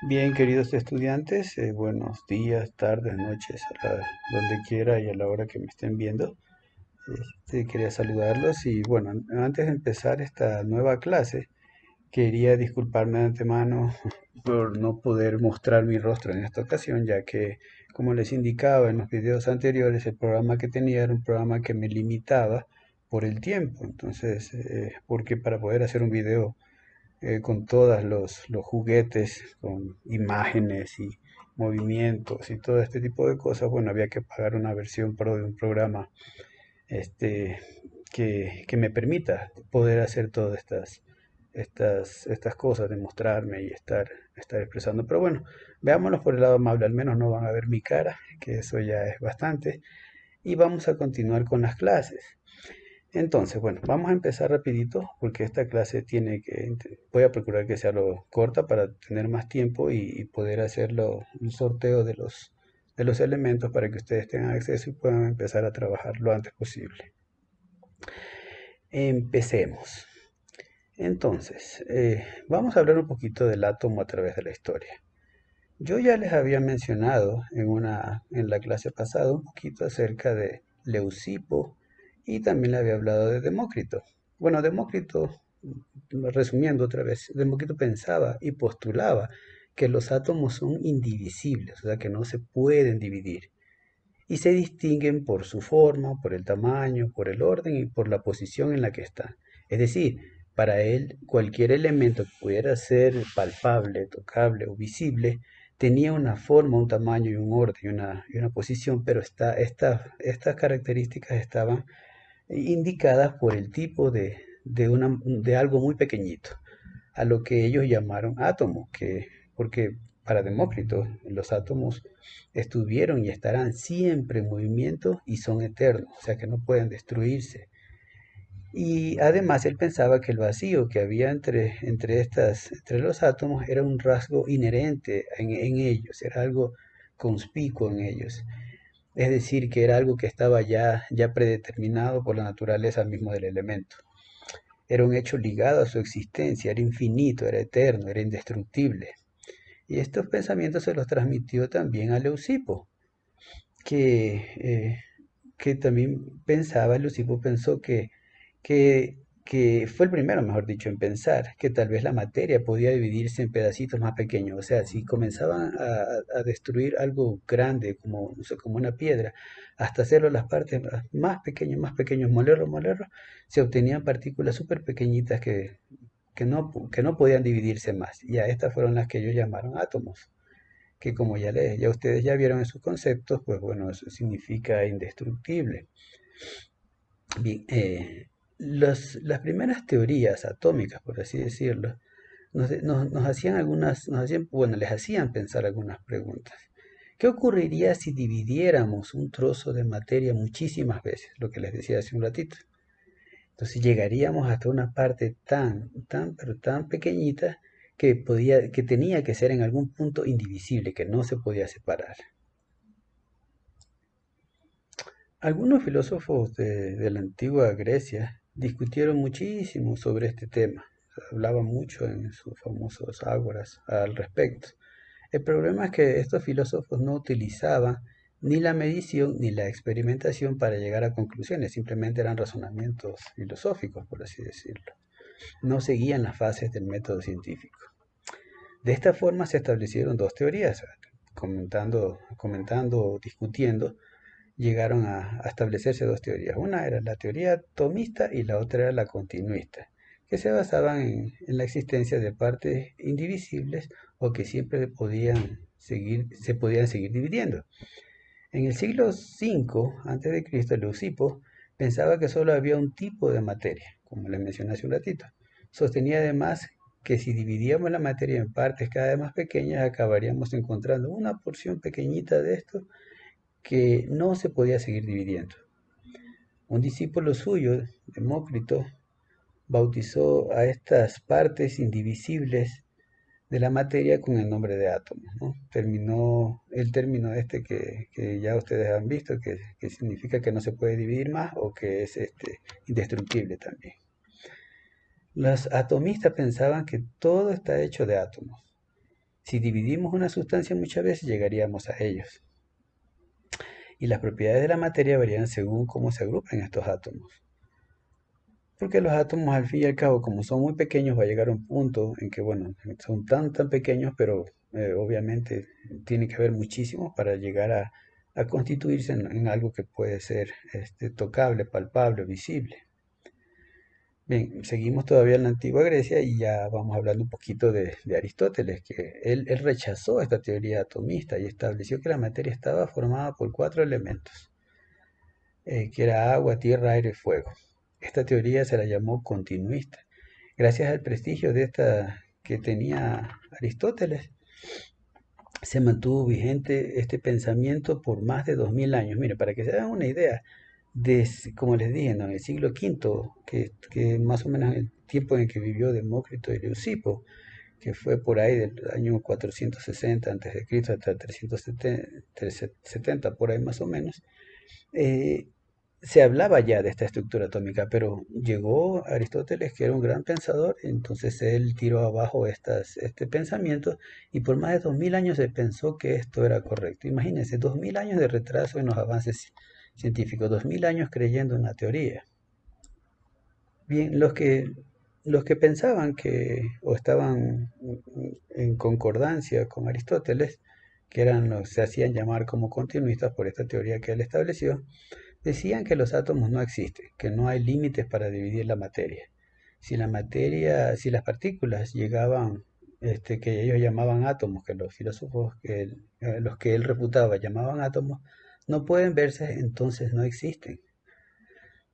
Bien, queridos estudiantes, buenos días, tardes, noches, donde quiera y a la hora que me estén viendo. Quería saludarlos y bueno, antes de empezar esta nueva clase, quería disculparme de antemano por no poder mostrar mi rostro en esta ocasión, ya que, como les indicaba en los videos anteriores, el programa que tenía era un programa que me limitaba por el tiempo. Entonces, porque para poder hacer un video con todos los juguetes, con imágenes y movimientos y todo este tipo de cosas, bueno, había que pagar una versión pro de un programa este, que me permita poder hacer todas estas cosas, demostrarme y estar expresando. Pero bueno, veámoslo por el lado amable, al menos no van a ver mi cara, que eso ya es bastante, y vamos a continuar con las clases. Entonces, bueno, vamos a empezar rapidito porque esta clase voy a procurar que sea lo corta para tener más tiempo y poder hacerlo, un sorteo de los elementos para que ustedes tengan acceso y puedan empezar a trabajar lo antes posible. Empecemos. Entonces, vamos a hablar un poquito del átomo a través de la historia. Yo ya les había mencionado en la clase pasada un poquito acerca de Leucipo y también le había hablado de Demócrito. Bueno, Demócrito, resumiendo otra vez, Demócrito pensaba y postulaba que los átomos son indivisibles, o sea que no se pueden dividir y se distinguen por su forma, por el tamaño, por el orden y por la posición en la que están. Es decir, para él cualquier elemento que pudiera ser palpable, tocable o visible tenía una forma, un tamaño y un orden y una posición, pero estas características estaban indicadas por el tipo de algo muy pequeñito, a lo que ellos llamaron átomo, porque para Demócrito los átomos estuvieron y estarán siempre en movimiento y son eternos, o sea que no pueden destruirse. Y además él pensaba que el vacío que había entre los átomos era un rasgo inherente en ellos, era algo conspicuo en ellos. Es decir, que era algo que estaba ya predeterminado por la naturaleza mismo del elemento. Era un hecho ligado a su existencia, era infinito, era eterno, era indestructible. Y estos pensamientos se los transmitió también a Leucipo, que, eh, que también pensaba, Leucipo pensó que fue el primero, mejor dicho, en pensar que tal vez la materia podía dividirse en pedacitos más pequeños. O sea, si comenzaban a destruir algo grande, como, no sé, como una piedra, hasta hacerlo las partes más pequeños, molerlo, se obtenían partículas súper pequeñitas que no podían dividirse más. Y a estas fueron las que ellos llamaron átomos, que como ya ustedes ya vieron en sus conceptos, pues bueno, eso significa indestructible. Bien, las primeras teorías atómicas, por así decirlo, bueno, les hacían pensar algunas preguntas. ¿Qué ocurriría si dividiéramos un trozo de materia muchísimas veces? Lo que les decía hace un ratito. Entonces llegaríamos hasta una parte pero tan pequeñita que tenía que ser en algún punto indivisible, que no se podía separar. Algunos filósofos de la antigua Grecia discutieron muchísimo sobre este tema. Hablaban mucho en sus famosos ágoras al respecto. El problema es que estos filósofos no utilizaban ni la medición ni la experimentación para llegar a conclusiones, simplemente eran razonamientos filosóficos, por así decirlo. No seguían las fases del método científico. De esta forma se establecieron dos teorías, comentando, discutiendo, llegaron a establecerse dos teorías. Una era la teoría atomista y la otra era la continuista, que se basaban en la existencia de partes indivisibles o que siempre se podían seguir dividiendo. En el siglo V a.C., Leucipo pensaba que solo había un tipo de materia, como le mencioné hace un ratito. Sostenía además que si dividíamos la materia en partes cada vez más pequeñas, acabaríamos encontrando una porción pequeñita de esto que no se podía seguir dividiendo. Un discípulo suyo, Demócrito, bautizó a estas partes indivisibles de la materia con el nombre de átomos, ¿no? Terminó el término que ya ustedes han visto, que significa que no se puede dividir más o que es indestructible también. Los atomistas pensaban que todo está hecho de átomos. Si dividimos una sustancia muchas veces llegaríamos a ellos. Y las propiedades de la materia varían según cómo se agrupan estos átomos. Porque los átomos, al fin y al cabo, como son muy pequeños, va a llegar a un punto en que, bueno, son tan pequeños, pero obviamente tiene que haber muchísimos para llegar a constituirse en algo que puede ser tocable, palpable, visible. Bien, seguimos todavía en la antigua Grecia y ya vamos hablando un poquito de Aristóteles, que él rechazó esta teoría atomista y estableció que la materia estaba formada por cuatro elementos, que era agua, tierra, aire y fuego. Esta teoría se la llamó continuista. Gracias al prestigio de esta que tenía Aristóteles, se mantuvo vigente este pensamiento por más de 2000 años. Mire, para que se hagan una idea, como les dije, ¿no? En el siglo V, que más o menos el tiempo en que vivió Demócrito y Leucipo, que fue por ahí del año 460 a.C. hasta 370, por ahí más o menos, eh, se hablaba ya de esta estructura atómica, pero llegó Aristóteles, que era un gran pensador, entonces él tiró abajo este pensamiento y por más de 2000 años se pensó que esto era correcto. Imagínense, 2000 años de retraso en los avances científicos, 2000 años creyendo en una teoría. Bien, los que pensaban que o estaban en concordancia con Aristóteles, que eran los se hacían llamar como continuistas por esta teoría que él estableció, decían que los átomos no existen, que no hay límites para dividir la materia. Si las partículas llegaban, que ellos llamaban átomos, que los filósofos, los que él refutaba llamaban átomos, no pueden verse, entonces no existen.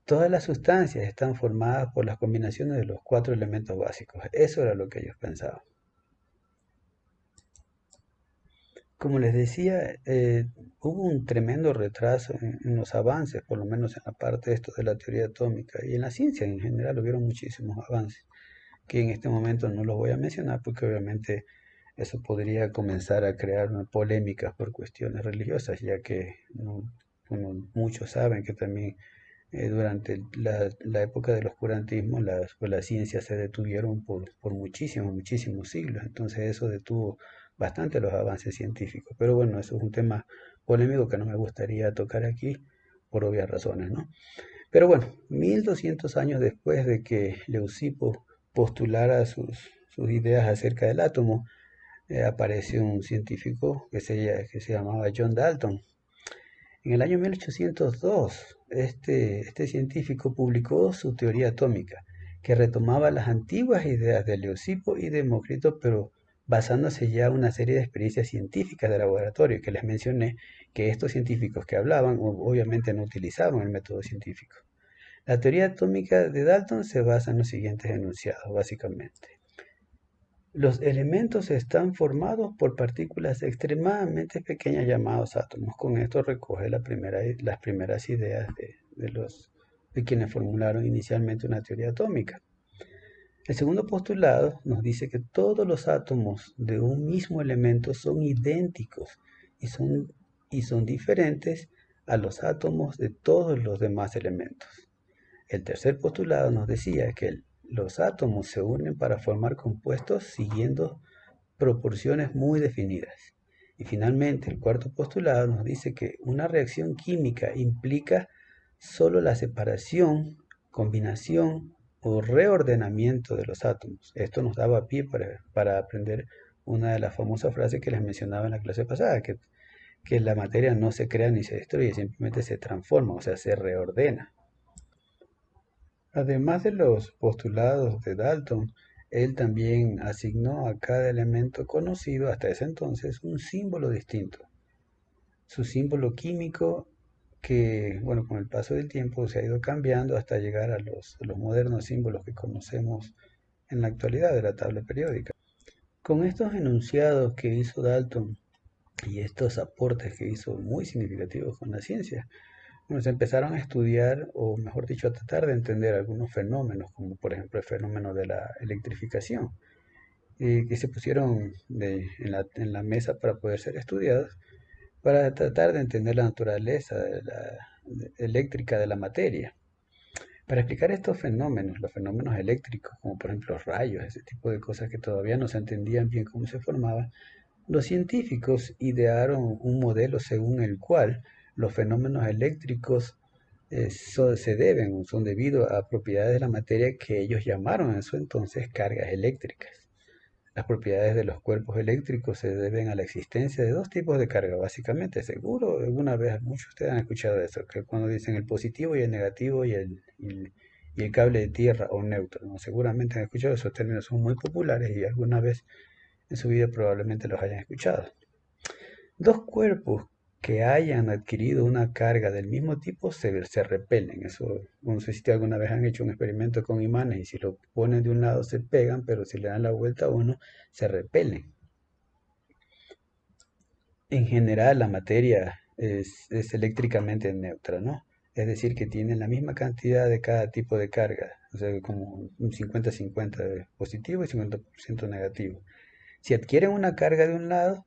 Todas las sustancias están formadas por las combinaciones de los cuatro elementos básicos. Eso era lo que ellos pensaban. Como les decía, hubo un tremendo retraso en los avances, por lo menos en la parte de esto de la teoría atómica y en la ciencia en general hubieron muchísimos avances, que en este momento no los voy a mencionar porque obviamente eso podría comenzar a crear una polémica por cuestiones religiosas, ya que bueno, muchos saben que también durante la época del oscurantismo las ciencias se detuvieron por muchísimos siglos, entonces eso detuvo bastante los avances científicos. Pero bueno, eso es un tema polémico que no me gustaría tocar aquí por obvias razones, ¿no? Pero bueno, 1200 años después de que Leucipo postulara sus ideas acerca del átomo, apareció un científico que se llamaba John Dalton. En el año 1802, este científico publicó su teoría atómica, que retomaba las antiguas ideas de Leucipo y Demócrito, pero basándose ya en una serie de experiencias científicas de laboratorio que les mencioné, que estos científicos que hablaban obviamente no utilizaban el método científico. La teoría atómica de Dalton se basa en los siguientes enunciados, básicamente. Los elementos están formados por partículas extremadamente pequeñas llamadas átomos. Con esto recoge las primeras ideas de quienes formularon inicialmente una teoría atómica. El segundo postulado nos dice que todos los átomos de un mismo elemento son idénticos y son diferentes a los átomos de todos los demás elementos. El tercer postulado nos decía que los átomos se unen para formar compuestos siguiendo proporciones muy definidas. Y finalmente, el cuarto postulado nos dice que una reacción química implica solo la separación, combinación o reordenamiento de los átomos. Esto nos daba pie para aprender una de las famosas frases que les mencionaba en la clase pasada, que la materia no se crea ni se destruye, simplemente se transforma, o sea, se reordena. Además de los postulados de Dalton, él también asignó a cada elemento conocido hasta ese entonces un símbolo distinto. Su símbolo químico que, bueno, con el paso del tiempo se ha ido cambiando hasta llegar a los modernos símbolos que conocemos en la actualidad de la tabla periódica. Con estos enunciados que hizo Dalton y estos aportes que hizo muy significativos con la ciencia, bueno, se empezaron a estudiar, o mejor dicho, a tratar de entender algunos fenómenos, como por ejemplo el fenómeno de la electrificación, que se pusieron en la mesa para poder ser estudiados, para tratar de entender la naturaleza eléctrica de la materia. Para explicar estos fenómenos, los fenómenos eléctricos, como por ejemplo los rayos, ese tipo de cosas que todavía no se entendían bien cómo se formaban, Los científicos idearon un modelo según el cual los fenómenos eléctricos se deben o son debido a propiedades de la materia que ellos llamaron en su entonces cargas eléctricas. Las propiedades de los cuerpos eléctricos se deben a la existencia de dos tipos de carga, básicamente. Seguro, alguna vez, muchos de ustedes han escuchado eso, que cuando dicen el positivo y el negativo y el cable de tierra o neutro, ¿no? Seguramente han escuchado esos términos, son muy populares y alguna vez en su vida probablemente los hayan escuchado. Dos cuerpos que hayan adquirido una carga del mismo tipo se repelen. Eso, no sé si alguna vez han hecho un experimento con imanes y si lo ponen de un lado se pegan, pero si le dan la vuelta a uno, se repelen. En general, la materia es eléctricamente neutra, ¿no? Es decir, que tiene la misma cantidad de cada tipo de carga, o sea, como un 50-50 positivo y 50% negativo. Si adquieren una carga de un lado,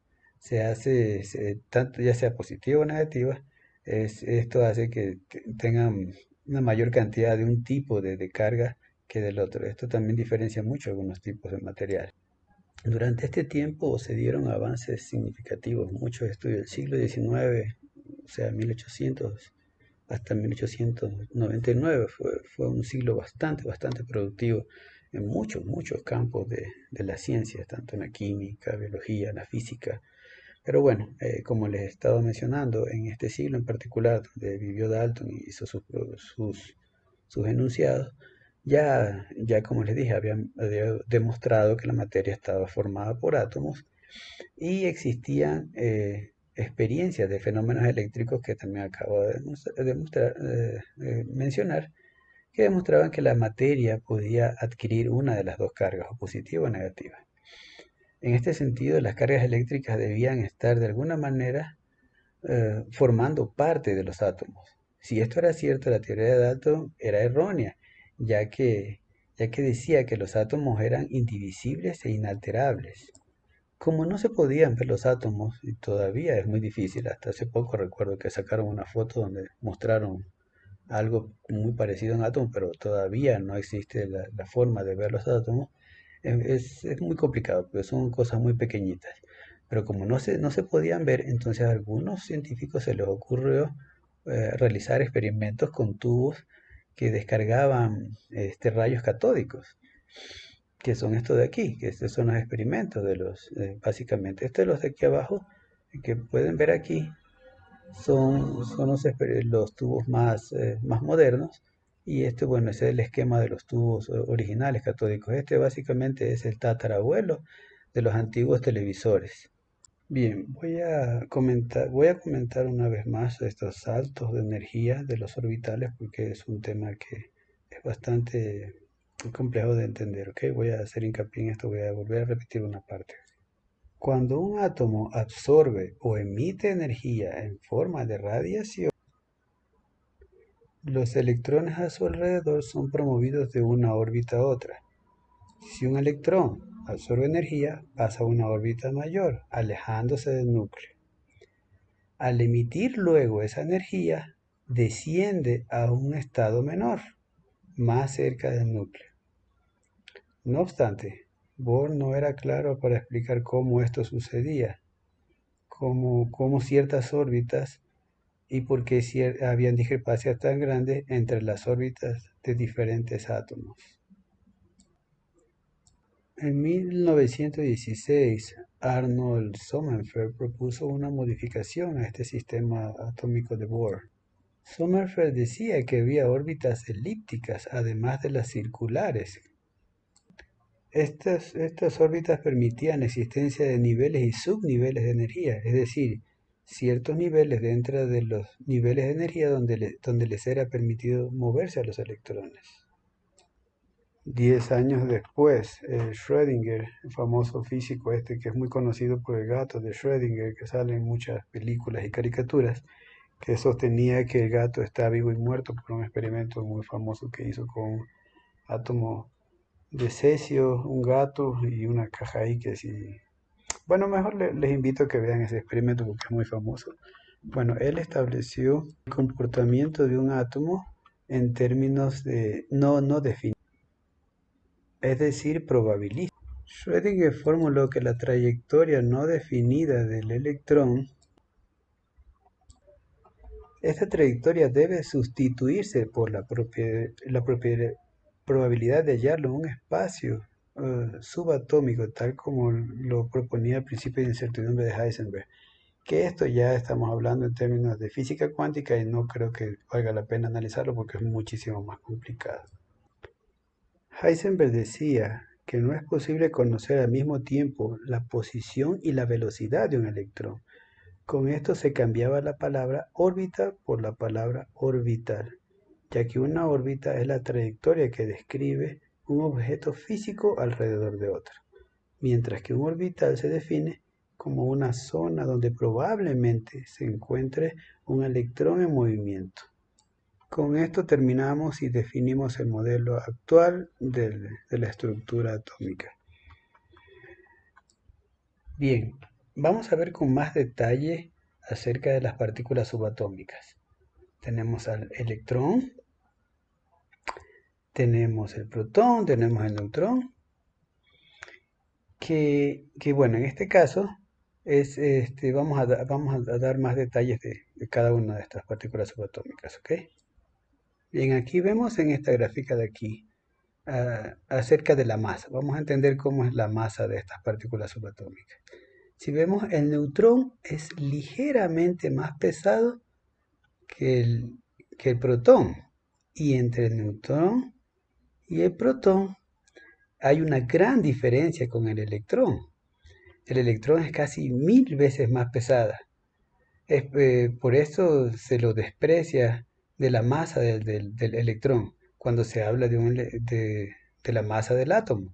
tanto ya sea positiva o negativa, esto hace que tengan una mayor cantidad de un tipo de carga que del otro. Esto también diferencia mucho algunos tipos de material. Durante este tiempo se dieron avances significativos, muchos estudios del siglo XIX, o sea, 1800 hasta 1899, fue un siglo bastante productivo en muchos campos de las ciencias, tanto en la química, biología, la física. Pero bueno, como les estaba mencionando, en este siglo en particular, donde vivió Dalton y hizo sus enunciados, ya como les dije, había demostrado que la materia estaba formada por átomos y existían experiencias de fenómenos eléctricos que también acabo de mencionar, que demostraban que la materia podía adquirir una de las dos cargas, o positiva o negativa. En este sentido, las cargas eléctricas debían estar de alguna manera formando parte de los átomos. Si esto era cierto, la teoría de Dalton era errónea, ya que, ya que decía que los átomos eran indivisibles e inalterables. Como no se podían ver los átomos, y todavía es muy difícil, hasta hace poco recuerdo que sacaron una foto donde mostraron algo muy parecido a un átomo, pero todavía no existe la forma de ver los átomos, es muy complicado, porque son cosas muy pequeñitas. Pero como no se podían ver, entonces a algunos científicos se les ocurrió realizar experimentos con tubos que descargaban rayos catódicos, que son estos de aquí, que estos son los experimentos básicamente, estos de los de aquí abajo, que pueden ver aquí, son los tubos más modernos. Y este, bueno, ese es el esquema de los tubos originales catódicos. Este básicamente es el tatarabuelo de los antiguos televisores. Bien, voy a comentar una vez más estos saltos de energía de los orbitales porque es un tema que es bastante complejo de entender, ¿ok? Voy a hacer hincapié en esto, voy a volver a repetir una parte. Cuando un átomo absorbe o emite energía en forma de radiación, los electrones a su alrededor son promovidos de una órbita a otra. Si un electrón absorbe energía, pasa a una órbita mayor, alejándose del núcleo. Al emitir luego esa energía, desciende a un estado menor, más cerca del núcleo. No obstante, Bohr no era claro para explicar cómo esto sucedía, cómo ciertas órbitas y por qué habían discrepancias tan grandes entre las órbitas de diferentes átomos. En 1916, Arnold Sommerfeld propuso una modificación a este sistema atómico de Bohr. Sommerfeld decía que había órbitas elípticas además de las circulares. Estas órbitas permitían la existencia de niveles y subniveles de energía, es decir, ciertos niveles dentro de los niveles de energía donde les era permitido moverse a los electrones. 10 años después, Schrödinger, el famoso físico este que es muy conocido por el gato de Schrödinger, que sale en muchas películas y caricaturas, que sostenía que el gato está vivo y muerto por un experimento muy famoso que hizo con un átomo de cesio, un gato y una caja ahí que sí. Bueno, mejor les invito a que vean ese experimento porque es muy famoso. Bueno, él estableció el comportamiento de un átomo en términos de no definidos, es decir, probabilísticos. Schrödinger formuló que la trayectoria no definida del electrón, esta trayectoria debe sustituirse por la probabilidad de hallarlo en un espacio subatómico, tal como lo proponía el principio de incertidumbre de Heisenberg. Que esto ya estamos hablando en términos de física cuántica y no creo que valga la pena analizarlo porque es muchísimo más complicado. Heisenberg decía que no es posible conocer al mismo tiempo la posición y la velocidad de un electrón. Con esto se cambiaba la palabra órbita por la palabra orbital, ya que una órbita es la trayectoria que describe un objeto físico alrededor de otro, mientras que un orbital se define como una zona donde probablemente se encuentre un electrón en movimiento. Con esto terminamos y definimos el modelo actual de la estructura atómica. Bien, vamos a ver con más detalle acerca de las partículas subatómicas. Tenemos al electrón, tenemos el protón, tenemos el neutrón, que bueno, en este caso vamos a dar más detalles de cada una de estas partículas subatómicas, ¿ok? Bien, aquí vemos en esta gráfica de aquí acerca de la masa. Vamos a entender cómo es la masa de estas partículas subatómicas. Si vemos, el neutrón es ligeramente más pesado que el protón. Y entre el neutrón y el protón hay una gran diferencia con el electrón. El electrón es casi 1000 veces más pesada. Por eso se lo desprecia de la masa del electrón cuando se habla de la masa del átomo.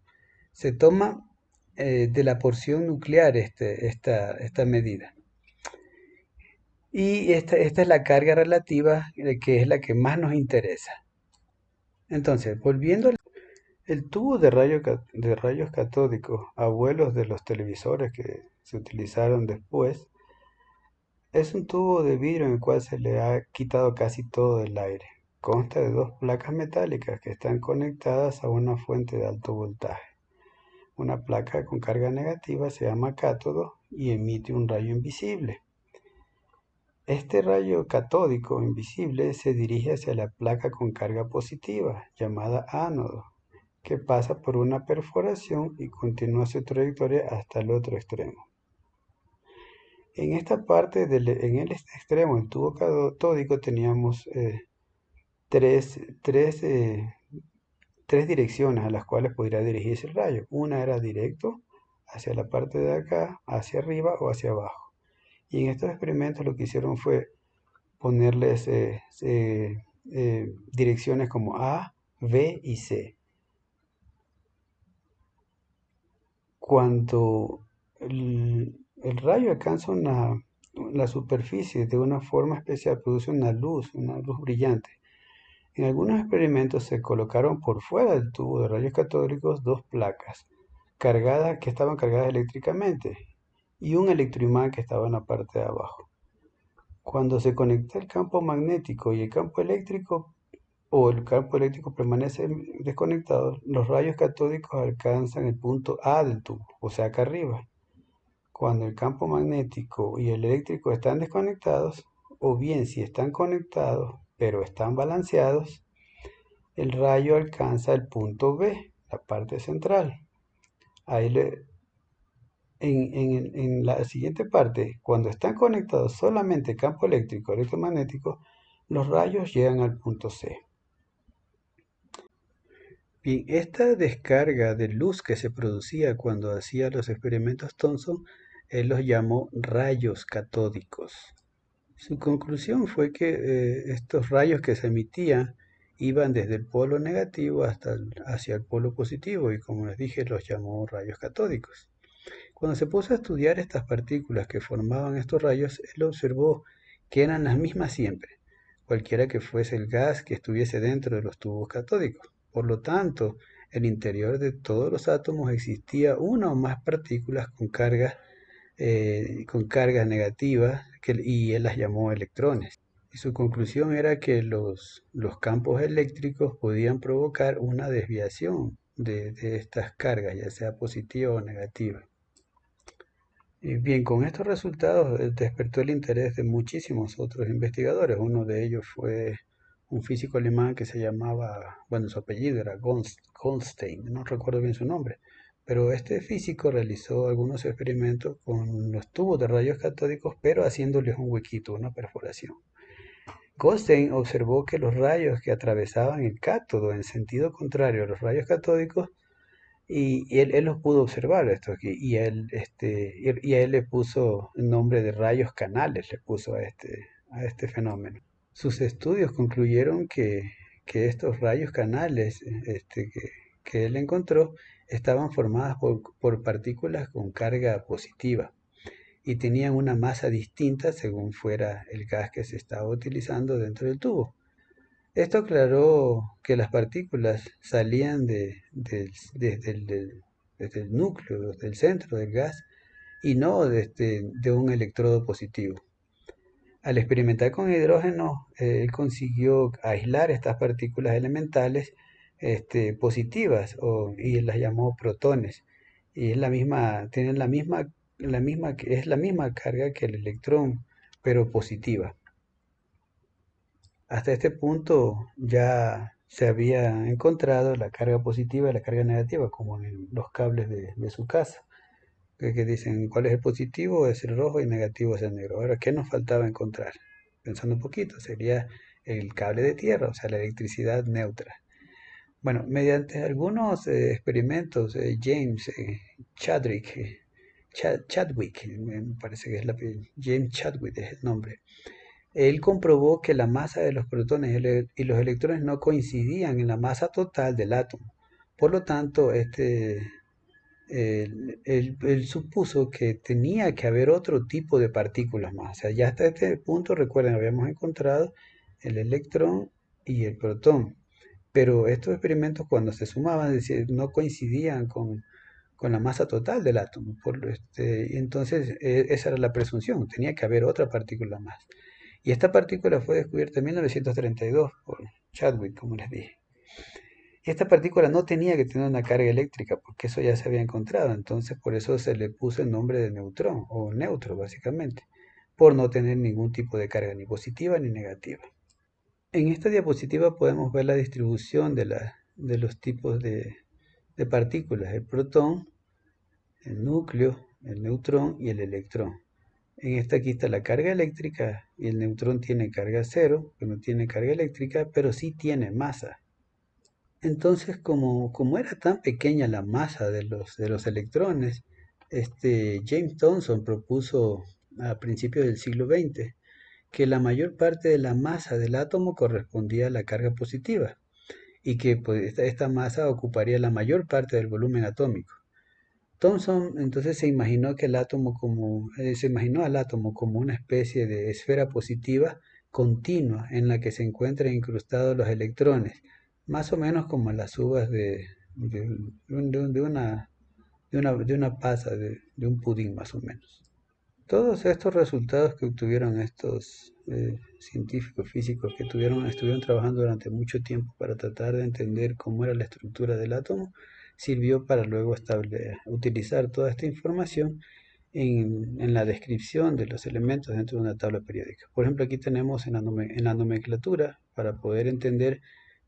Se toma de la porción nuclear esta medida. Y esta es la carga relativa, que es la que más nos interesa. Entonces, volviendo el tubo de rayos catódicos, abuelos de los televisores que se utilizaron después, es un tubo de vidrio en el cual se le ha quitado casi todo el aire. Consta de dos placas metálicas que están conectadas a una fuente de alto voltaje. Una placa con carga negativa se llama cátodo y emite un rayo invisible. Este rayo catódico invisible se dirige hacia la placa con carga positiva, llamada ánodo, que pasa por una perforación y continúa su trayectoria hasta el otro extremo. En esta parte, en el extremo del tubo catódico teníamos tres direcciones a las cuales podría dirigirse el rayo. Una era directo hacia la parte de acá, hacia arriba o hacia abajo. Y en estos experimentos lo que hicieron fue ponerles direcciones como A, B y C. Cuando el rayo alcanza la superficie de una forma especial, produce una luz brillante. En algunos experimentos se colocaron por fuera del tubo de rayos catódicos dos placas que estaban cargadas eléctricamente y un electroimán que estaba en la parte de abajo. Cuando se conecta el campo magnético y el campo eléctrico, o el campo eléctrico permanece desconectado, los rayos catódicos alcanzan el punto A del tubo, o sea, acá arriba. Cuando el campo magnético y el eléctrico están desconectados, o bien si están conectados pero están balanceados, el rayo alcanza el punto B, la parte central. En la siguiente parte, cuando están conectados solamente campo eléctrico y electromagnético, los rayos llegan al punto C. Bien, esta descarga de luz que se producía cuando hacía los experimentos Thomson, él los llamó rayos catódicos. Su conclusión fue que estos rayos que se emitían iban desde el polo negativo hacia el polo positivo y, como les dije, los llamó rayos catódicos. Cuando se puso a estudiar estas partículas que formaban estos rayos, él observó que eran las mismas siempre, cualquiera que fuese el gas que estuviese dentro de los tubos catódicos. Por lo tanto, en el interior de todos los átomos existía una o más partículas con cargas negativas y él las llamó electrones. Y su conclusión era que los campos eléctricos podían provocar una desviación de estas cargas, ya sea positiva o negativa. Y bien, con estos resultados despertó el interés de muchísimos otros investigadores. Uno de ellos fue un físico alemán que se llamaba, bueno, su apellido era Goldstein, no recuerdo bien su nombre, pero este físico realizó algunos experimentos con los tubos de rayos catódicos, pero haciéndoles un huequito, una perforación. Goldstein observó que los rayos que atravesaban el cátodo en sentido contrario a los rayos catódicos, y él los pudo observar esto aquí, y a él le puso el nombre de rayos canales, le puso a este fenómeno. Sus estudios concluyeron que estos rayos canales que él encontró estaban formadas por partículas con carga positiva y tenían una masa distinta según fuera el gas que se estaba utilizando dentro del tubo. Esto aclaró que las partículas salían desde el núcleo, desde el centro del gas, y no de un electrodo positivo. Al experimentar con hidrógeno, él consiguió aislar estas partículas elementales positivas y las llamó protones. Y es tienen es la misma carga que el electrón, pero positiva. Hasta este punto ya se había encontrado la carga positiva y la carga negativa, como en los cables de su casa, que dicen cuál es el positivo, es el rojo y el negativo es el negro. Ahora, ¿qué nos faltaba encontrar? Pensando un poquito, sería el cable de tierra, o sea, la electricidad neutra. Bueno, mediante algunos experimentos, James Chadwick, Chadwick, me parece que es James Chadwick es el nombre. Él comprobó que la masa de los protones y los electrones no coincidían en la masa total del átomo. Por lo tanto, él supuso que tenía que haber otro tipo de partículas más. O sea, ya hasta este punto, recuerden, habíamos encontrado el electrón y el protón. Pero estos experimentos cuando se sumaban, es decir, no coincidían con la masa total del átomo. Y entonces, esa era la presunción, tenía que haber otra partícula más. Y esta partícula fue descubierta en 1932 por Chadwick, como les dije. Y esta partícula no tenía que tener una carga eléctrica, porque eso ya se había encontrado. Entonces, por eso se le puso el nombre de neutrón, o neutro, básicamente, por no tener ningún tipo de carga, ni positiva ni negativa. En esta diapositiva podemos ver la distribución de los tipos de partículas: el protón, el núcleo, el neutrón y el electrón. En esta aquí está la carga eléctrica y el neutrón tiene carga cero, que no tiene carga eléctrica, pero sí tiene masa. Entonces, como era tan pequeña la masa de los electrones, James Thomson propuso a principios del siglo XX que la mayor parte de la masa del átomo correspondía a la carga positiva y que pues, esta masa ocuparía la mayor parte del volumen atómico. Thomson entonces se imaginó al átomo como una especie de esfera positiva continua en la que se encuentran incrustados los electrones, más o menos como las uvas de una pasa, de un pudín más o menos. Todos estos resultados que obtuvieron estos científicos físicos que estuvieron trabajando durante mucho tiempo para tratar de entender cómo era la estructura del átomo, sirvió para luego utilizar toda esta información en la descripción de los elementos dentro de una tabla periódica. Por ejemplo, aquí tenemos en la nomenclatura, para poder entender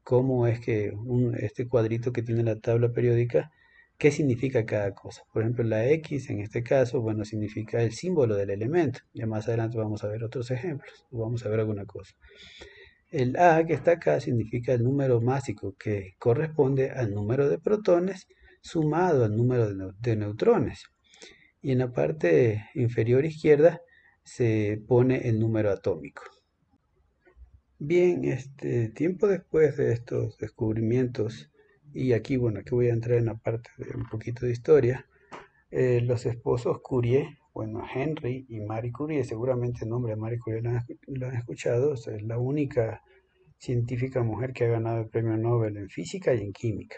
cómo es que este cuadrito que tiene la tabla periódica, qué significa cada cosa. Por ejemplo, la X en este caso, bueno, significa el símbolo del elemento. Ya más adelante vamos a ver otros ejemplos, o vamos a ver alguna cosa. El A que está acá significa el número másico, que corresponde al número de protones sumado al número de neutrones. Y en la parte inferior izquierda se pone el número atómico. Bien, tiempo después de estos descubrimientos, y aquí, bueno, aquí voy a entrar en la parte de un poquito de historia, los esposos Curie, bueno, Henry y Marie Curie, seguramente el nombre de Marie Curie lo han escuchado, o sea, es la única científica mujer que ha ganado el premio Nobel en física y en química.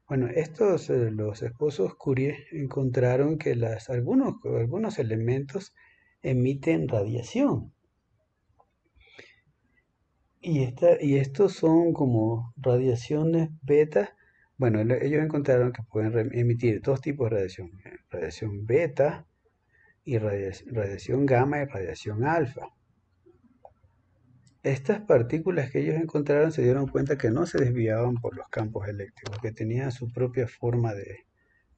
Bueno, los esposos Curie encontraron que algunos elementos emiten radiación. Y estos son como radiaciones beta Bueno, ellos encontraron que pueden emitir dos tipos de radiación, radiación beta y radiación gamma y radiación alfa. Estas partículas que ellos encontraron se dieron cuenta que no se desviaban por los campos eléctricos, que tenían su propia forma de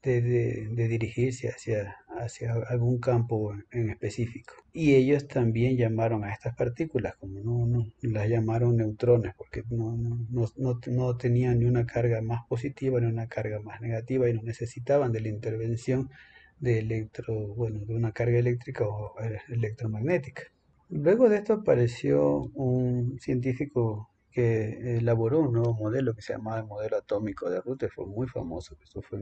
dirigirse hacia algún campo en específico. Y ellos también llamaron a estas partículas, como las llamaron neutrones, porque no tenían ni una carga más positiva ni una carga más negativa y no necesitaban de la intervención bueno, de una carga eléctrica o electromagnética. Luego de esto apareció un científico que elaboró un nuevo modelo que se llamaba el modelo atómico de Rutherford, muy famoso. Esto fue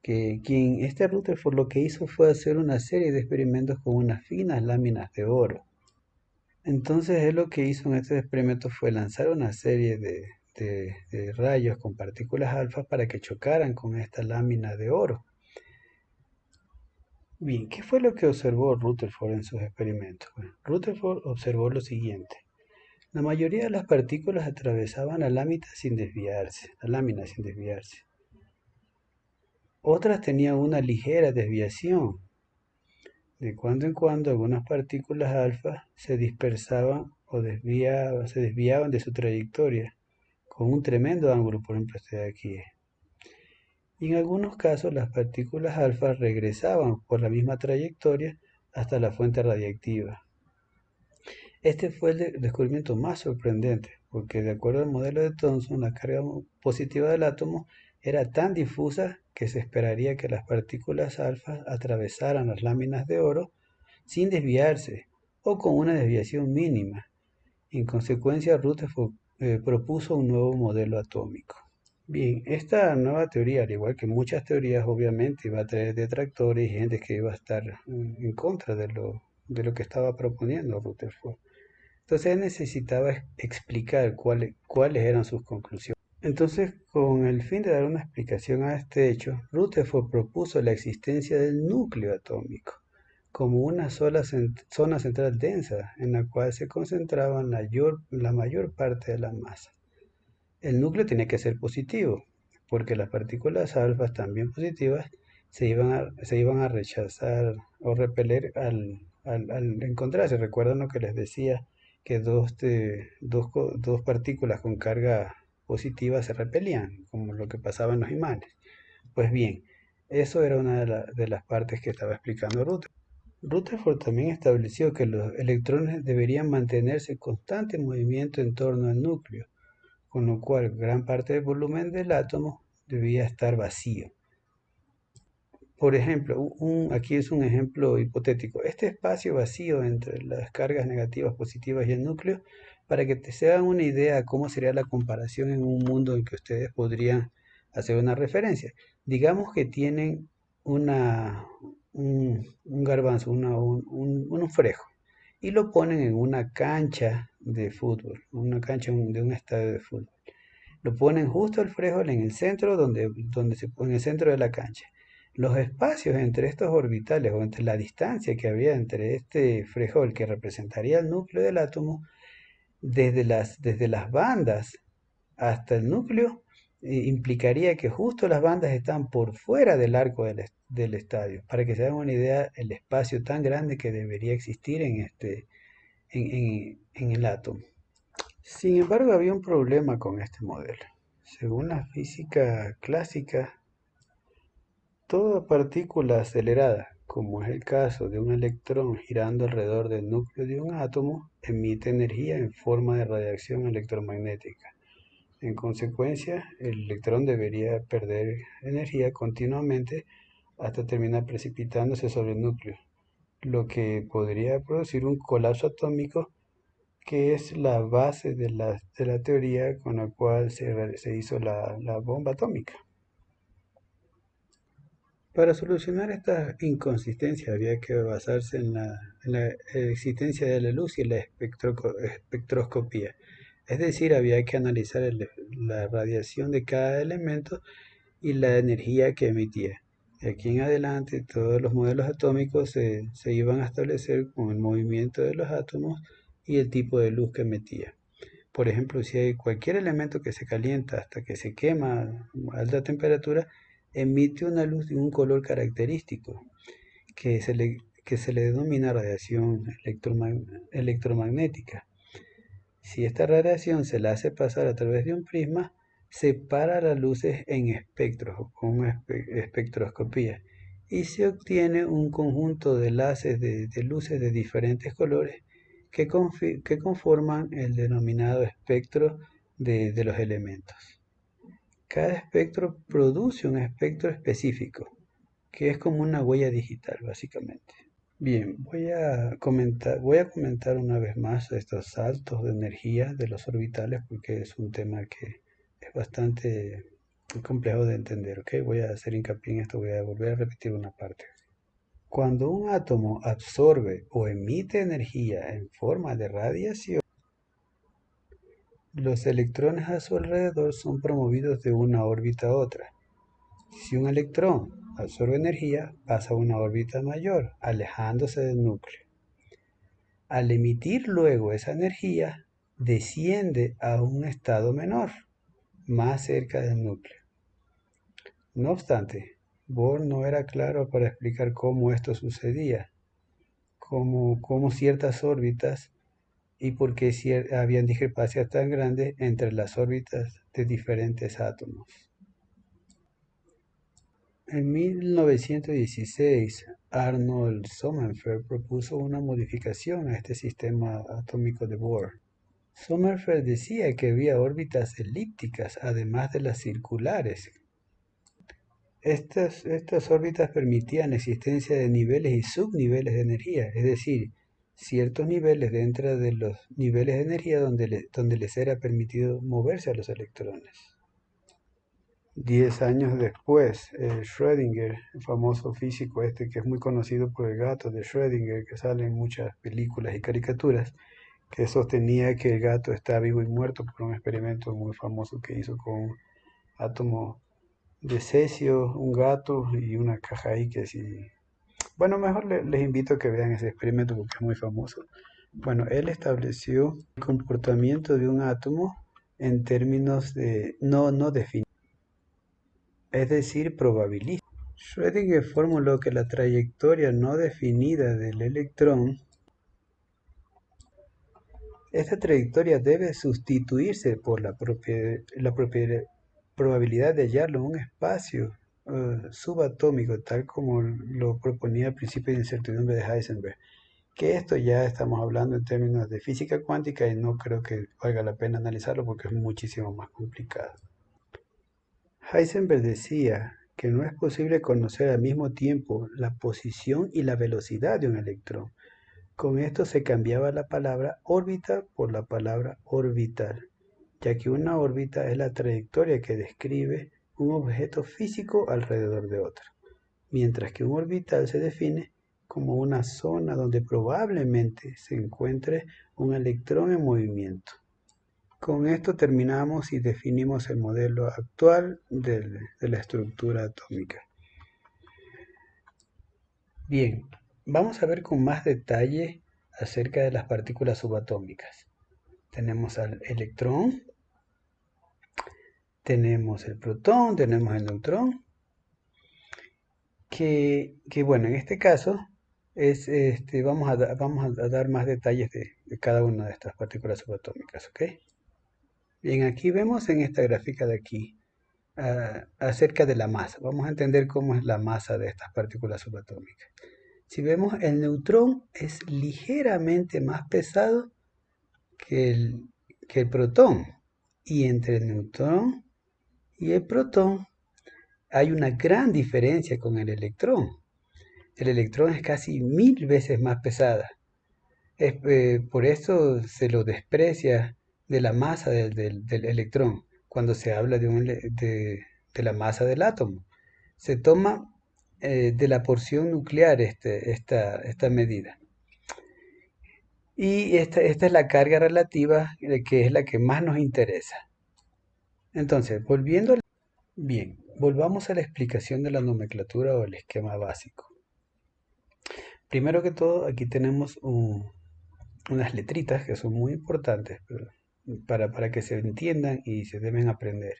este Rutherford lo que hizo fue hacer una serie de experimentos con unas finas láminas de oro. Entonces él lo que hizo en estos experimentos fue lanzar una serie de rayos con partículas alfa para que chocaran con esta lámina de oro. Bien, ¿qué fue lo que observó Rutherford en sus experimentos? Bueno, Rutherford observó lo siguiente. La mayoría de las partículas atravesaban la lámina sin desviarse. Otras tenían una ligera desviación. De cuando en cuando algunas partículas alfa se dispersaban o se desviaban de su trayectoria con un tremendo ángulo, por ejemplo este de aquí. Y en algunos casos las partículas alfa regresaban por la misma trayectoria hasta la fuente radiactiva. Este fue el descubrimiento más sorprendente, porque de acuerdo al modelo de Thomson, la carga positiva del átomo era tan difusa que se esperaría que las partículas alfa atravesaran las láminas de oro sin desviarse o con una desviación mínima. En consecuencia, Rutherford propuso un nuevo modelo atómico. Bien, esta nueva teoría, al igual que muchas teorías, obviamente iba a traer detractores y gente que iba a estar en contra de lo que estaba proponiendo Rutherford. Entonces él necesitaba explicar cuáles eran sus conclusiones. Entonces, con el fin de dar una explicación a este hecho, Rutherford propuso la existencia del núcleo atómico como una sola zona central densa en la cual se concentraba la mayor parte de la masa. El núcleo tenía que ser positivo, porque las partículas alfas también positivas se iban a rechazar o repeler al encontrarse. ¿Recuerdan lo que les decía? Que dos partículas con carga positiva se repelían, como lo que pasaba en los imanes. Pues bien, eso era una de las partes que estaba explicando Rutherford. Rutherford también estableció que los electrones deberían mantenerse en constante movimiento en torno al núcleo, con lo cual gran parte del volumen del átomo debía estar vacío. Por ejemplo, aquí es un ejemplo hipotético. Este espacio vacío entre las cargas negativas, positivas y el núcleo, para que se hagan una idea de cómo sería la comparación en un mundo en que ustedes podrían hacer una referencia. Digamos que tienen un garbanzo, un frejo, y lo ponen en una cancha de fútbol, una cancha de un estadio de fútbol. Lo ponen justo el frijol en el centro, donde se pone en el centro de la cancha. Los espacios entre estos orbitales o entre la distancia que había entre este frijol que representaría el núcleo del átomo, desde las bandas hasta el núcleo, implicaría que justo las bandas están por fuera del arco del estadio. Para que se hagan una idea, el espacio tan grande que debería existir en el átomo. Sin embargo, había un problema con este modelo. Según la física clásica, toda partícula acelerada, como es el caso de un electrón girando alrededor del núcleo de un átomo, emite energía en forma de radiación electromagnética. En consecuencia, el electrón debería perder energía continuamente hasta terminar precipitándose sobre el núcleo, lo que podría producir un colapso atómico que es la base de la teoría con la cual se hizo la bomba atómica. Para solucionar esta inconsistencia había que basarse en la existencia de la luz y la espectroscopía. Es decir, había que analizar la radiación de cada elemento y la energía que emitía. De aquí en adelante, todos los modelos atómicos se iban a establecer con el movimiento de los átomos y el tipo de luz que emitía. por ejemplo, si hay cualquier elemento que se calienta hasta que se quema a alta temperatura, emite una luz de un color característico que se le denomina radiación electromagnética. Si esta radiación se la hace pasar a través de un prisma, separa las luces en espectros con una espectroscopía y se obtiene un conjunto de enlaces de luces de diferentes colores que conforman el denominado espectro de los elementos. Cada espectro produce un espectro específico, que es como una huella digital, básicamente. Bien, voy a comentar una vez más estos saltos de energía de los orbitales porque es un tema que es bastante complejo de entender, ¿ok? Voy a hacer hincapié en esto, voy a volver a repetir una parte. Cuando un átomo absorbe o emite energía en forma de radiación, los electrones a su alrededor son promovidos de una órbita a otra. Si un electrón absorbe energía, pasa a una órbita mayor, alejándose del núcleo. Al emitir luego esa energía, desciende a un estado menor, más cerca del núcleo. No obstante, Bohr no era claro para explicar cómo esto sucedía, cómo ciertas órbitas y por qué habían discrepancias tan grandes entre las órbitas de diferentes átomos. En 1916, Arnold Sommerfeld propuso una modificación a este sistema atómico de Bohr. Sommerfeld decía que había órbitas elípticas además de las circulares. Estas órbitas permitían la existencia de niveles y subniveles de energía, es decir, ciertos niveles dentro de los niveles de energía donde les era permitido moverse a los electrones. 10 años después, Schrödinger, el famoso físico que es muy conocido por el gato de Schrödinger, que sale en muchas películas y caricaturas, que sostenía que el gato está vivo y muerto por un experimento muy famoso que hizo con un átomo de cesio, un gato y una caja ahí que sí. Bueno, mejor les invito a que vean ese experimento porque es muy famoso. Bueno, él estableció el comportamiento de un átomo en términos de no definidos, es decir, probabilísticos. Schrödinger formuló que la trayectoria no definida del electrón, esta trayectoria debe sustituirse por la probabilidad de hallarlo en un espacio subatómico, tal como lo proponía el principio de incertidumbre de Heisenberg. Que esto ya estamos hablando en términos de física cuántica y no creo que valga la pena analizarlo porque es muchísimo más complicado. Heisenberg decía que no es posible conocer al mismo tiempo la posición y la velocidad de un electrón. Con esto se cambiaba la palabra órbita por la palabra orbital, ya que una órbita es la trayectoria que describe un objeto físico alrededor de otro, mientras que un orbital se define como una zona donde probablemente se encuentre un electrón en movimiento. Con esto terminamos y definimos el modelo actual de la estructura atómica. Bien, vamos a ver con más detalle acerca de las partículas subatómicas. Tenemos al electrón, tenemos el protón, tenemos el neutrón, que bueno, en este caso vamos a dar más detalles de cada una de estas partículas subatómicas, ¿ok? Bien, aquí vemos en esta gráfica de aquí acerca de la masa. Vamos a entender cómo es la masa de estas partículas subatómicas. Si vemos, el neutrón es ligeramente más pesado que el protón. Y entre el neutrón y el protón hay una gran diferencia con el electrón. El electrón es casi 1000 veces más pesada. Por eso se lo desprecia de la masa del electrón cuando se habla de la masa del átomo. Se toma de la porción nuclear esta medida. Y esta es la carga relativa, que es la que más nos interesa. Entonces, volvamos a la explicación de la nomenclatura o el esquema básico. Primero que todo, aquí tenemos unas letritas que son muy importantes, pero para que se entiendan y se deben aprender.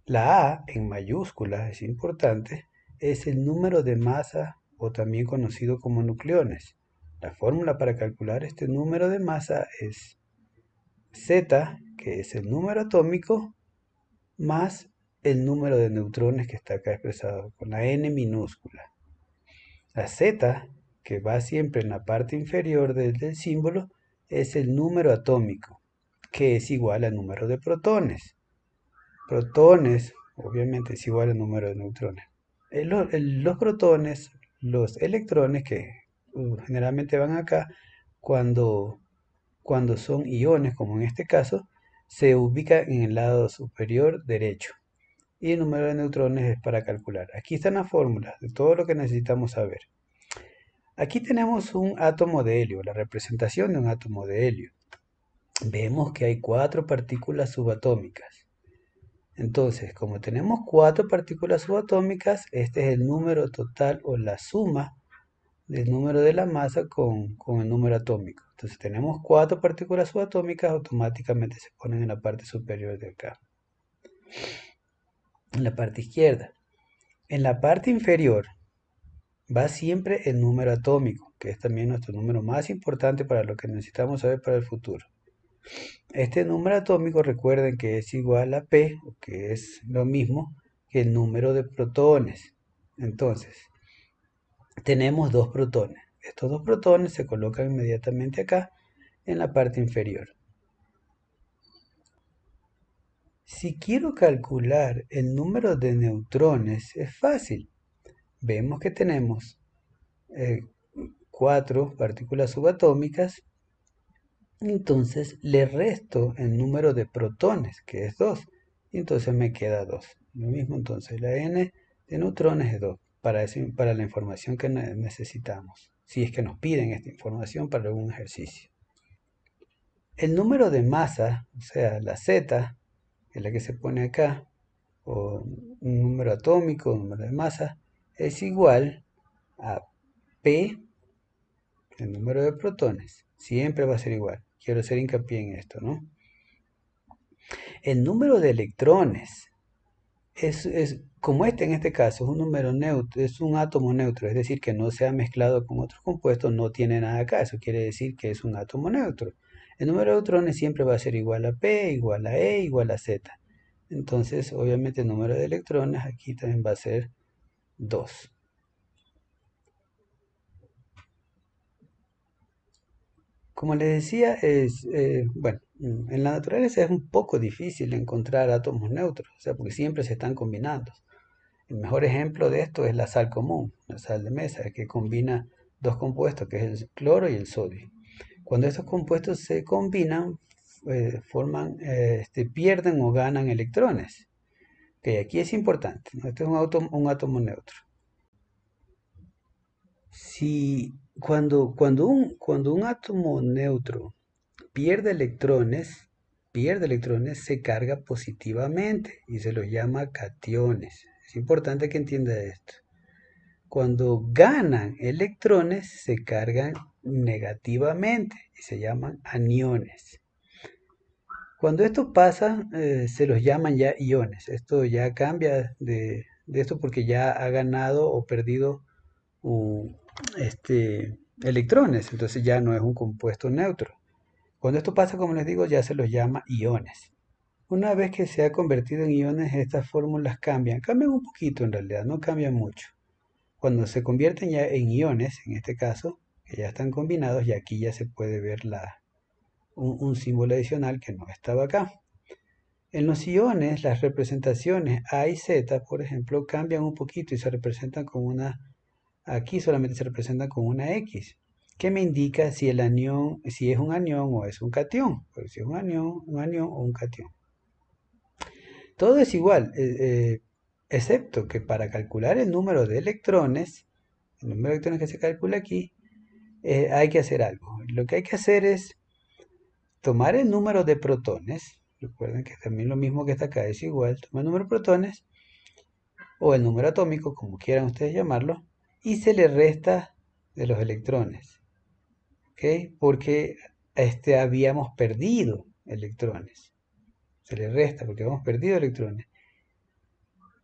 La A en mayúsculas es importante, es el número de masa o también conocido como nucleones. La fórmula para calcular este número de masa es Z, que es el número atómico, más el número de neutrones que está acá expresado con la N minúscula. La Z, que va siempre en la parte inferior del símbolo, es el número atómico, que es igual al número de protones. Protones, obviamente, es igual al número de neutrones. Los protones, los electrones, que generalmente van acá, cuando, cuando son iones, como en este caso, se ubican en el lado superior derecho. Y el número de neutrones es para calcular. Aquí están las fórmulas de todo lo que necesitamos saber. Aquí tenemos un átomo de helio, la representación de un átomo de helio. Vemos que hay 4 partículas subatómicas. Entonces, como tenemos 4 partículas subatómicas, este es el número total o la suma del número de la masa con el número atómico. Entonces, tenemos 4 partículas subatómicas, automáticamente se ponen en la parte superior de acá, en la parte izquierda. En la parte inferior va siempre el número atómico, que es también nuestro número más importante para lo que necesitamos saber para el futuro. Este número atómico, recuerden que es igual a P, o que es lo mismo que el número de protones. Entonces, tenemos 2 protones. Estos 2 protones se colocan inmediatamente acá en la parte inferior. Si quiero calcular el número de neutrones, es fácil. Vemos que tenemos 4 partículas subatómicas. Entonces le resto el número de protones, que es 2. Y entonces me queda 2. Lo mismo entonces, la n de neutrones es 2 para la información que necesitamos. Si es que nos piden esta información para algún ejercicio. El número de masa, o sea, la Z, que es la que se pone acá, o un número atómico, un número de masa, es igual a P, el número de protones. Siempre va a ser igual. Quiero hacer hincapié en esto, ¿no? El número de electrones como en este caso, es un número neutro, es un átomo neutro, es decir, que no se ha mezclado con otros compuestos, no tiene nada acá, eso quiere decir que es un átomo neutro. El número de neutrones siempre va a ser igual a P, igual a E, igual a Z. Entonces, obviamente el número de electrones aquí también va a ser 2. Como les decía, bueno, en la naturaleza es un poco difícil encontrar átomos neutros, o sea, porque siempre se están combinando. El mejor ejemplo de esto es la sal común, la sal de mesa, que combina 2 compuestos, que es el cloro y el sodio. Cuando estos compuestos se combinan, pierden o ganan electrones. Que aquí es importante, ¿no? Este es un átomo neutro. Si cuando un átomo neutro pierde electrones, se carga positivamente y se los llama cationes. Es importante que entienda esto. Cuando ganan electrones, se cargan negativamente y se llaman aniones. Cuando esto pasa, se los llaman ya iones. Esto ya cambia de esto porque ya ha ganado o perdido electrones. Entonces ya no es un compuesto neutro. Cuando esto pasa, como les digo, ya se los llama iones. Una vez que se ha convertido en iones, estas fórmulas cambian. Cambian un poquito en realidad, no cambian mucho. Cuando se convierten ya en iones, en este caso, que ya están combinados, y aquí ya se puede ver un símbolo adicional que no estaba acá. En los iones, las representaciones A y Z, por ejemplo, cambian un poquito y se representan con aquí solamente se representan con una X, que me indica si el anión, si es un anión o es un cation, porque si es un anión o un cation. Todo es igual, excepto que para calcular el número de electrones, el número de electrones que se calcula aquí, hay que hacer algo. Lo que hay que hacer es tomar el número de protones, recuerden que también lo mismo que está acá es igual, tomar el número de protones, o el número atómico, como quieran ustedes llamarlo, y se le resta de los electrones, ¿ok? Porque habíamos perdido electrones. Se le resta porque hemos perdido electrones.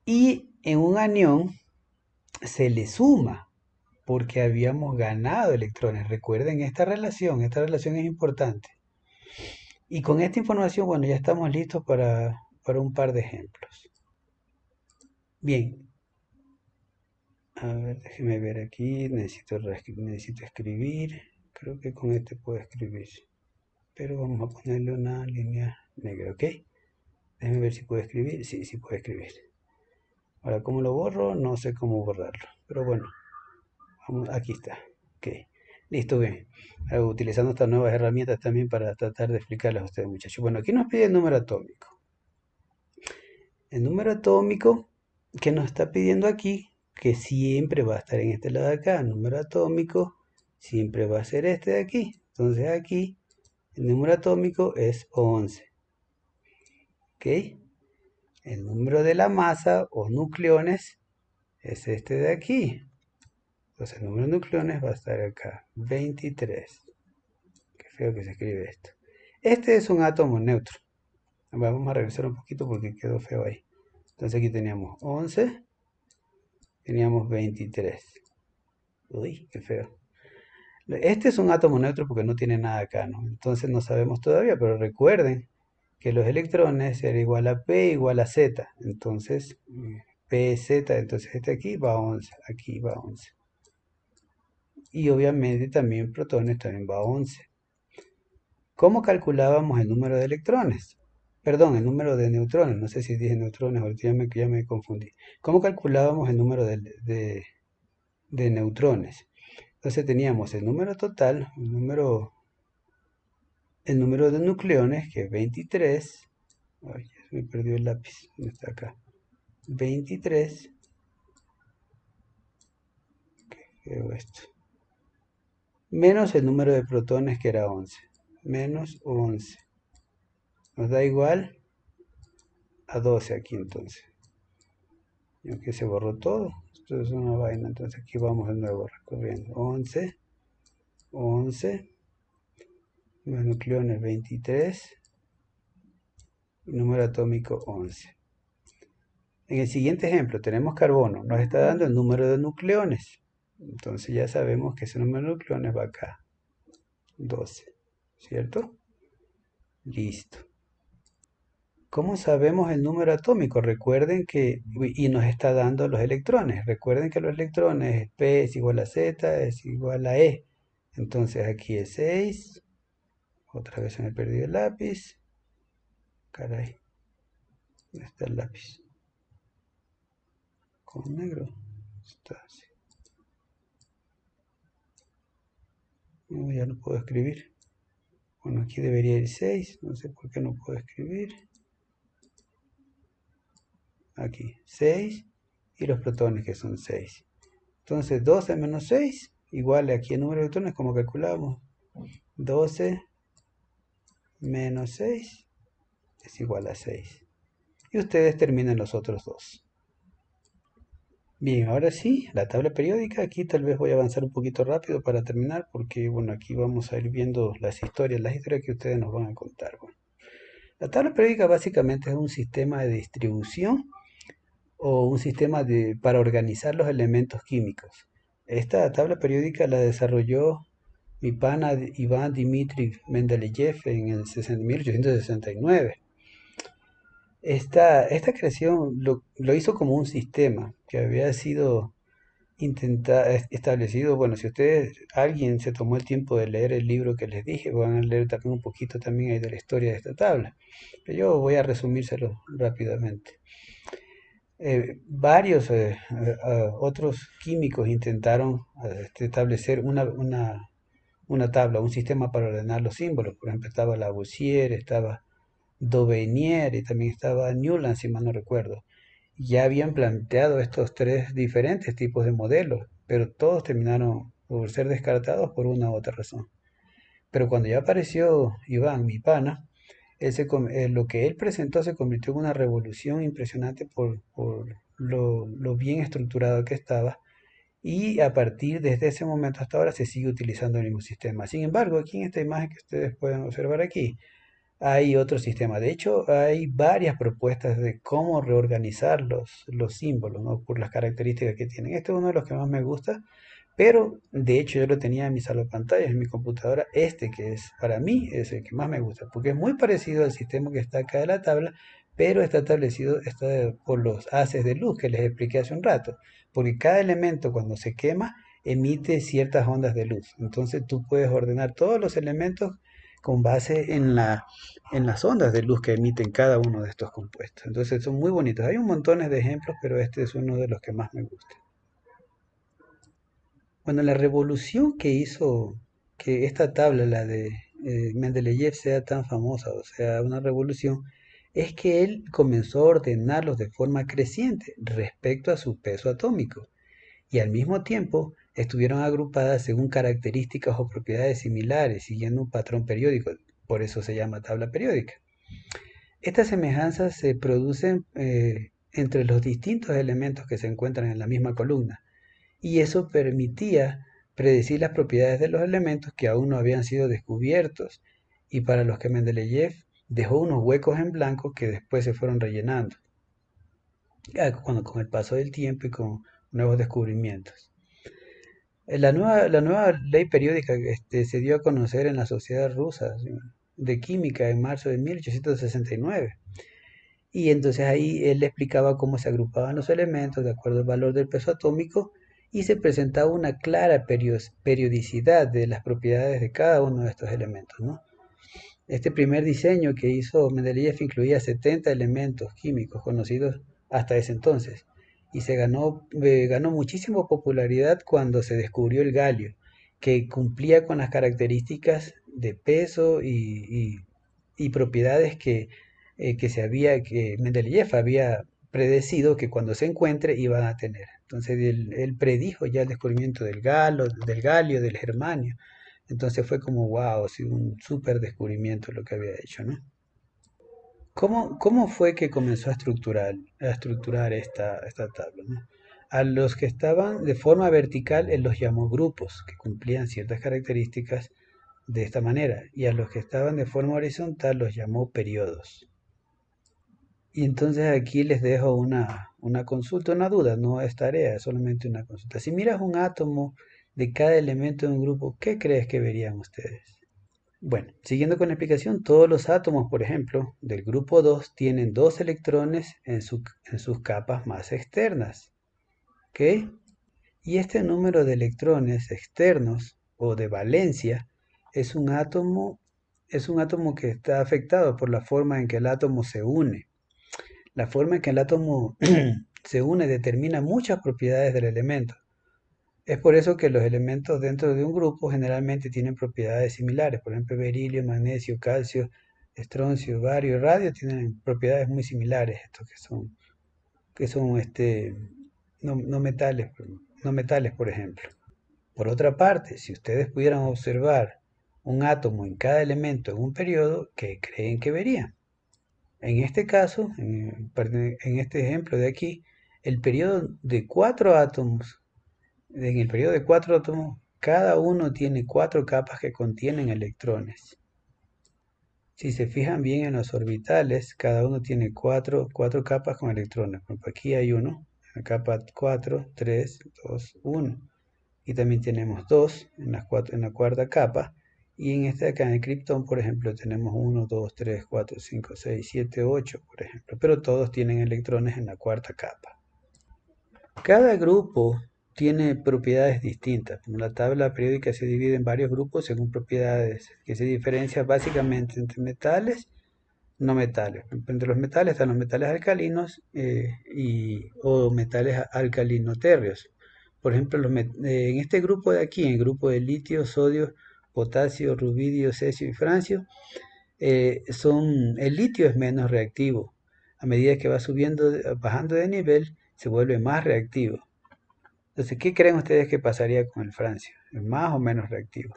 Y en un anión se le suma porque habíamos ganado electrones. Recuerden esta relación es importante. Y con esta información, bueno, ya estamos listos para un par de ejemplos. Bien, a ver, déjeme ver aquí, necesito escribir. Creo que con este puedo escribir. Pero vamos a ponerle una línea negra, ¿ok? Déjeme ver si puedo escribir. Sí, sí puedo escribir. Ahora, ¿cómo lo borro? No sé cómo borrarlo. Pero bueno, vamos, aquí está. Ok, listo, bien. Utilizando estas nuevas herramientas también para tratar de explicarles a ustedes, muchachos. Bueno, aquí nos pide el número atómico. El número atómico que nos está pidiendo aquí, que siempre va a estar en este lado de acá, el número atómico siempre va a ser este de aquí. Entonces aquí el número atómico es 11. ¿Ok? El número de la masa o nucleones es este de aquí. Entonces el número de nucleones va a estar acá, 23. Qué feo que se escribe esto. Este es un átomo neutro. Vamos a regresar un poquito porque quedó feo ahí. Entonces aquí teníamos 11, teníamos 23. Uy, qué feo. Este es un átomo neutro porque no tiene nada acá, ¿no? Entonces no sabemos todavía, pero recuerden que los electrones era igual a P igual a Z. Entonces, P es Z, entonces este aquí va 11. Y obviamente también protones también va 11. ¿Cómo calculábamos el número de electrones? Perdón, el número de neutrones. No sé si dije neutrones, ahorita ya me confundí. ¿Cómo calculábamos el número de neutrones? Entonces teníamos el número total, el número de nucleones, que es 23. Ay, me perdió el lápiz. ¿Dónde está acá? 23. ¿Qué es esto? Menos el número de protones, que era 11. Menos 11. Nos da igual a 12 aquí entonces. Y aunque se borró todo, esto es una vaina. Entonces aquí vamos de nuevo recorriendo. 11. 11. Los nucleones 23. Y número atómico 11. En el siguiente ejemplo tenemos carbono. Nos está dando el número de nucleones. Entonces ya sabemos que ese número de nucleones va acá. 12. ¿Cierto? Listo. ¿Cómo sabemos el número atómico? Recuerden que, y nos está dando los electrones. Recuerden que los electrones, P es igual a Z, es igual a E. Entonces aquí es 6. Otra vez se me perdió el lápiz. Caray. ¿Dónde está el lápiz? Con negro. Está así. No, ya no puedo escribir. Bueno, aquí debería ir 6. No sé por qué no puedo escribir. Aquí, 6. Y los protones, que son 6. Entonces 12 menos 6 igual a aquí el número de electrones, como calculamos. 12 menos 6 es igual a 6. Y ustedes terminan los otros dos. Bien, ahora sí, la tabla periódica. Aquí tal vez voy a avanzar un poquito rápido para terminar, porque bueno, aquí vamos a ir viendo las historias que ustedes nos van a contar. Bueno, la tabla periódica básicamente es un sistema de distribución o un sistema para organizar los elementos químicos. Esta tabla periódica la desarrolló mi pana Iván Dmitri Mendeleev en el 1869. Esta creación lo hizo como un sistema que había sido establecido. Bueno, si alguien se tomó el tiempo de leer el libro que les dije, van a leer también un poquito también ahí de la historia de esta tabla. Pero yo voy a resumírselo rápidamente. Varios otros químicos intentaron establecer una tabla, un sistema para ordenar los símbolos. Por ejemplo, estaba Lavoisier, estaba Daubigny y también estaba Newland, si mal no recuerdo. Ya habían planteado estos tres diferentes tipos de modelos, pero todos terminaron por ser descartados por una u otra razón. Pero cuando ya apareció Iván, mi pana, lo que él presentó se convirtió en una revolución impresionante por lo bien estructurado que estaba. Y a partir desde ese momento hasta ahora se sigue utilizando el mismo sistema. Sin embargo, aquí en esta imagen que ustedes pueden observar aquí, hay otro sistema. De hecho, hay varias propuestas de cómo reorganizar los símbolos, ¿no? Por las características que tienen. Este es uno de los que más me gusta, pero de hecho yo lo tenía en mi salvapantallas, en mi computadora, este que es para mí es el que más me gusta, porque es muy parecido al sistema que está acá de la tabla, pero está establecido por los haces de luz que les expliqué hace un rato, porque cada elemento cuando se quema emite ciertas ondas de luz. Entonces tú puedes ordenar todos los elementos con base en las ondas de luz que emiten cada uno de estos compuestos. Entonces son muy bonitos. Hay un montón de ejemplos, pero este es uno de los que más me gusta. Bueno, la revolución que hizo que esta tabla, la de Mendeleev, sea tan famosa, o sea, una revolución, es que él comenzó a ordenarlos de forma creciente respecto a su peso atómico y al mismo tiempo estuvieron agrupadas según características o propiedades similares, siguiendo un patrón periódico. Por eso se llama tabla periódica. Estas semejanzas se producen entre los distintos elementos que se encuentran en la misma columna y eso permitía predecir las propiedades de los elementos que aún no habían sido descubiertos y para los que Mendeleev dejó unos huecos en blanco que después se fueron rellenando con el paso del tiempo y con nuevos descubrimientos. La nueva ley periódica se dio a conocer en la Sociedad Rusa de Química en marzo de 1869. Y entonces ahí él explicaba cómo se agrupaban los elementos de acuerdo al valor del peso atómico y se presentaba una clara periodicidad de las propiedades de cada uno de estos elementos, ¿no? Este primer diseño que hizo Mendeleev incluía 70 elementos químicos conocidos hasta ese entonces y ganó muchísima popularidad cuando se descubrió el galio, que cumplía con las características de peso y propiedades que Mendeleev había predecido que cuando se encuentre iban a tener. Entonces él predijo ya el descubrimiento del galio, del germanio. Entonces fue como, wow, sí, un súper descubrimiento lo que había hecho, ¿no? ¿Cómo fue que comenzó a estructurar esta tabla, ¿no? A los que estaban de forma vertical, él los llamó grupos, que cumplían ciertas características de esta manera, y a los que estaban de forma horizontal los llamó periodos. Y entonces aquí les dejo una consulta, una duda, no es tarea, es solamente una consulta. Si miras un átomo de cada elemento de un grupo, ¿qué crees que verían ustedes? Bueno, siguiendo con la explicación, todos los átomos, por ejemplo, del grupo 2 tienen dos electrones en sus capas más externas, ¿ok? Y este número de electrones externos o de valencia es un átomo, es un átomo que está afectado por la forma en que el átomo se une. La forma en que el átomo se une determina muchas propiedades del elemento. Es por eso que los elementos dentro de un grupo generalmente tienen propiedades similares. Por ejemplo, berilio, magnesio, calcio, estroncio, bario y radio tienen propiedades muy similares, estos que son no metales, por ejemplo. Por otra parte, si ustedes pudieran observar un átomo en cada elemento en un periodo, ¿qué creen que verían? En este caso, en este ejemplo de aquí, el periodo de cuatro átomos, en el periodo de cuatro átomos, cada uno tiene cuatro capas que contienen electrones. Si se fijan bien en los orbitales, cada uno tiene cuatro capas con electrones. Por ejemplo, aquí hay uno, en la capa 4, 3, 2, 1. Y también tenemos dos en la cuarta capa. Y en este acá, en el criptón, por ejemplo, tenemos 1, 2, 3, 4, 5, 6, 7, 8, por ejemplo. Pero todos tienen electrones en la cuarta capa. Cada grupo tiene propiedades distintas. La tabla periódica se divide en varios grupos según propiedades, que se diferencian básicamente entre metales y no metales. Entre los metales están los metales alcalinos o metales alcalinoterrios. Por ejemplo, en este grupo de aquí, en el grupo de litio, sodio, potasio, rubidio, cesio y francio, el litio es menos reactivo. A medida que va bajando de nivel, se vuelve más reactivo. Entonces, ¿qué creen ustedes que pasaría con el francio? ¿Es más o menos reactivo?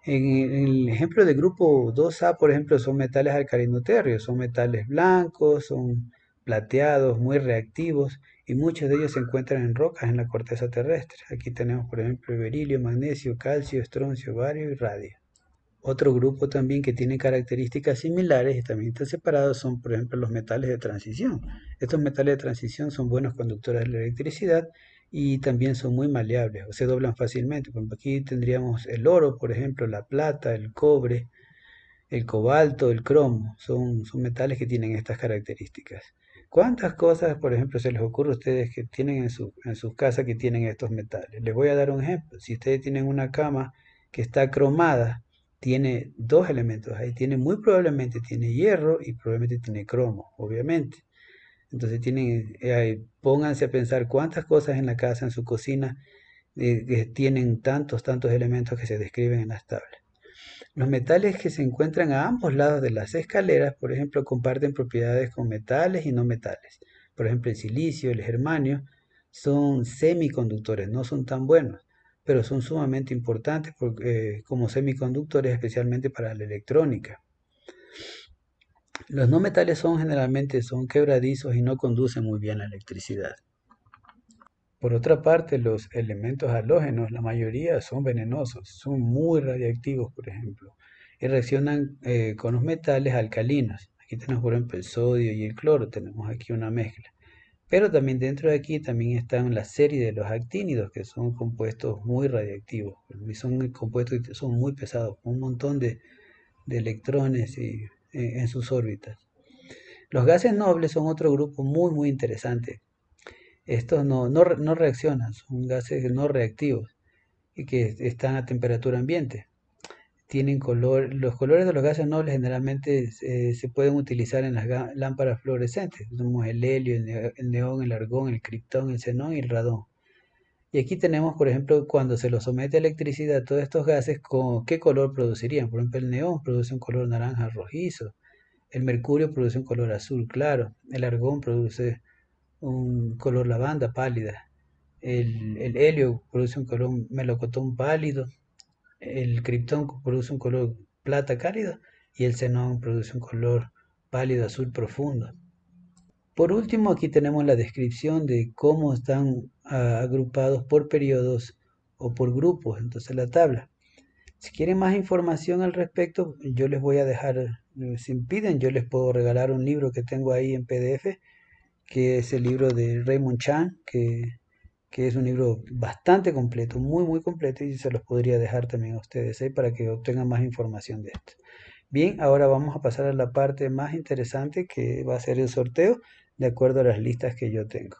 En el ejemplo del grupo 2A, por ejemplo, son metales alcalinoterrios, son metales blancos, son plateados, muy reactivos, y muchos de ellos se encuentran en rocas en la corteza terrestre. Aquí tenemos, por ejemplo, berilio, magnesio, calcio, estroncio, bario y radio. Otro grupo también que tiene características similares y también están separados son, por ejemplo, los metales de transición. Estos metales de transición son buenos conductores de la electricidad y también son muy maleables o se doblan fácilmente. Por ejemplo, aquí tendríamos el oro, por ejemplo, la plata, el cobre, el cobalto, el cromo. Son metales que tienen estas características. ¿Cuántas cosas, por ejemplo, se les ocurre a ustedes que tienen en sus casas que tienen estos metales? Les voy a dar un ejemplo. Si ustedes tienen una cama que está cromada, tiene dos elementos ahí. Tiene muy probablemente tiene hierro y probablemente tiene cromo, obviamente. Entonces pónganse a pensar cuántas cosas en la casa, en su cocina, que tienen tantos elementos que se describen en las tablas. Los metales que se encuentran a ambos lados de las escaleras, por ejemplo, comparten propiedades con metales y no metales. Por ejemplo, el silicio, el germanio, son semiconductores, no son tan buenos, pero son sumamente importantes como semiconductores, especialmente para la electrónica. Los no metales son quebradizos y no conducen muy bien la electricidad. Por otra parte, los elementos halógenos, la mayoría son venenosos, son muy radiactivos, por ejemplo, y reaccionan con los metales alcalinos. Aquí tenemos, por ejemplo, el sodio y el cloro, tenemos aquí una mezcla. Pero también dentro de aquí también están la serie de los actínidos, que son compuestos muy radiactivos, y son compuestos que son muy pesados, con un montón de electrones en sus órbitas. Los gases nobles son otro grupo muy interesante. Estos no reaccionan, son gases no reactivos y que están a temperatura ambiente. Tienen color, los colores de los gases nobles generalmente se pueden utilizar en las lámparas fluorescentes. Tenemos el helio, el neón, el argón, el criptón, el xenón y el radón. Y aquí tenemos, por ejemplo, cuando se los somete a electricidad, todos estos gases, ¿qué color producirían? Por ejemplo, el neón produce un color naranja rojizo, el mercurio produce un color azul claro, el argón produce un color lavanda pálida. El helio produce un color melocotón pálido. El criptón produce un color plata cálido. Y el xenón produce un color pálido azul profundo. Por último, aquí tenemos la descripción de cómo están agrupados por periodos o por grupos. Entonces la tabla. Si quieren más información al respecto, yo les voy a dejar, si piden, yo les puedo regalar un libro que tengo ahí en PDF, que es el libro de Raymond Chan, que es un libro bastante completo, muy completo, y se los podría dejar también a ustedes para que obtengan más información de esto. Bien, ahora vamos a pasar a la parte más interesante, que va a ser el sorteo de acuerdo a las listas que yo tengo.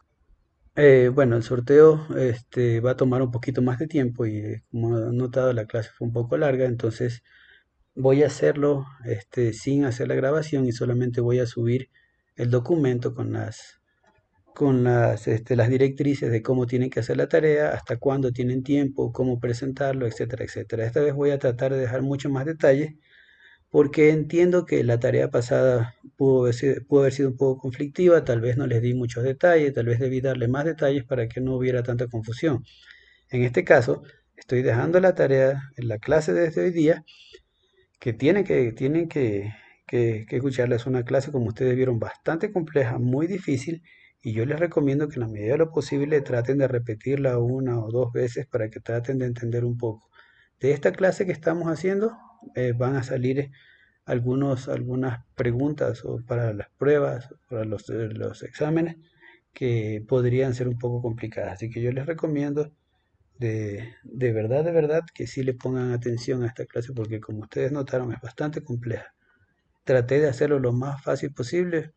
Bueno, el sorteo va a tomar un poquito más de tiempo y como han notado la clase fue un poco larga, entonces voy a hacerlo sin hacer la grabación y solamente voy a subir el documento con las directrices de cómo tienen que hacer la tarea, hasta cuándo tienen tiempo, cómo presentarlo, etcétera, etcétera. Esta vez voy a tratar de dejar mucho más detalles porque entiendo que la tarea pasada pudo haber sido un poco conflictiva, tal vez no les di muchos detalles, tal vez debí darle más detalles para que no hubiera tanta confusión. En este caso, estoy dejando la tarea en la clase de hoy día, que tienen que escucharla. Es una clase, como ustedes vieron, bastante compleja, muy difícil, y yo les recomiendo que en la medida de lo posible traten de repetirla una o dos veces para que traten de entender un poco. De esta clase que estamos haciendo, van a salir algunas preguntas o para las pruebas, para los exámenes, que podrían ser un poco complicadas. Así que yo les recomiendo de verdad, que sí le pongan atención a esta clase porque como ustedes notaron es bastante compleja. Traté de hacerlo lo más fácil posible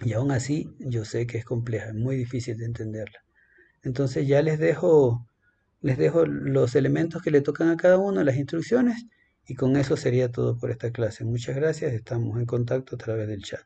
y aún así yo sé que es compleja, es muy difícil de entenderla. Entonces ya les dejo los elementos que le tocan a cada uno, las instrucciones, y con eso sería todo por esta clase. Muchas gracias, estamos en contacto a través del chat.